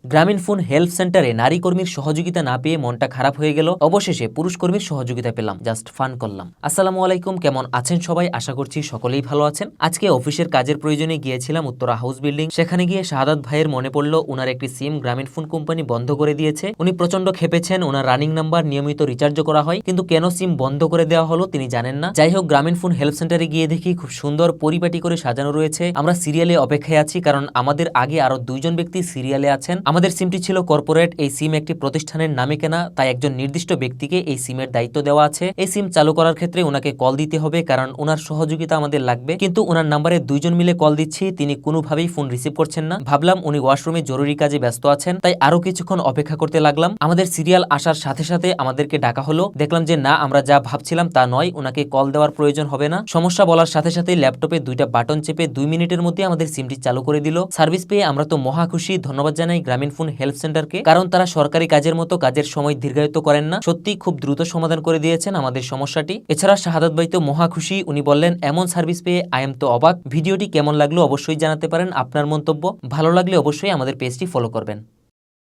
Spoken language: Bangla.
গ্রামীণ ফোন হেল্প সেন্টারে নারী কর্মীর সহযোগিতা না পেয়ে মনটা খারাপ হয়ে গেল। অবশেষে পুরুষ কর্মীর সহযোগিতা পেলাম, জাস্ট ফান করলাম। আসসালামু আলাইকুম, কেমন আছেন সবাই? আশা করছি সকলেই ভালো আছেন। আজকে অফিসের কাজের প্রয়োজনে গিয়েছিলাম উত্তরা হাউস বিল্ডিং। সেখানে গিয়ে শাহাদাত ভাইয়ের মনে পড়লো উনার একটি সিম গ্রামীণ ফোন কোম্পানি বন্ধ করে দিয়েছে। উনি প্রচন্ড খেপেছেন। ওনার রানিং নাম্বার নিয়মিত রিচার্জ করা হয়, কিন্তু কেন সিম বন্ধ করে দেওয়া হলো তিনি জানেন না। যাই হোক, গ্রামীণ ফোন হেল্প সেন্টারে গিয়ে দেখি খুব সুন্দর পরিপাটি করে সাজানো রয়েছে। আমরা সিরিয়ালে অপেক্ষায় আছি, কারণ আমাদের আগে আরো দুইজন ব্যক্তি সিরিয়ালে আছেন। আমাদের সিমটি ছিল কর্পোরেট। এই সিম একটি প্রতিষ্ঠানের নামে কেনা, তাই একজন নির্দিষ্ট ব্যক্তিকে এই সিমের দায়িত্ব দেওয়া আছে। এই সিম চালু করার ক্ষেত্রে ওনাকে কল দিতে হবে, কারণ ওনার সহযোগিতা আমাদের লাগবে। কিন্তু ওনার নাম্বারে দুইজন মিলে কল দিচ্ছি, তিনি কোনোভাবেই ফোন রিসিভ করছেন না। ভাবলাম উনি ওয়াশরুমে জরুরি কাজে ব্যস্ত আছেন, তাই আরো কিছুক্ষণ অপেক্ষা করতে লাগলাম। আমাদের সিরিয়াল আসার সাথে সাথে আমাদেরকে ডাকা হলো। দেখলাম যে না, আমরা যা ভাবছিলাম তা নয়, ওনাকে কল দেওয়ার প্রয়োজন হবে না। সমস্যা বলার সাথে সাথে ল্যাপটপে দুইটা বাটন চেপে 2 মিনিটের মধ্যে আমাদের সিমটি চালু করে দিল। সার্ভিস পেয়ে আমরা তো মহা খুশি। ধন্যবাদ জানাই গ্রামীণ ফোন হেল্প সেন্টারকে, কারণ তারা সরকারি কাজের মতো কাজের সময় দীর্ঘায়িত করেন না। সত্যি খুব দ্রুত সমাধান করে দিয়েছেন আমাদের সমস্যাটি। এছাড়া শাহাদাত ভাই তো মহা খুশি। উনি বললেন এমন সার্ভিস পেয়ে আই এম তো অবাক। ভিডিওটি কেমন লাগলো অবশ্যই জানাতে পারেন আপনার মন্তব্য। ভালো লাগলে অবশ্যই আমাদের পেজটি ফলো করবেন।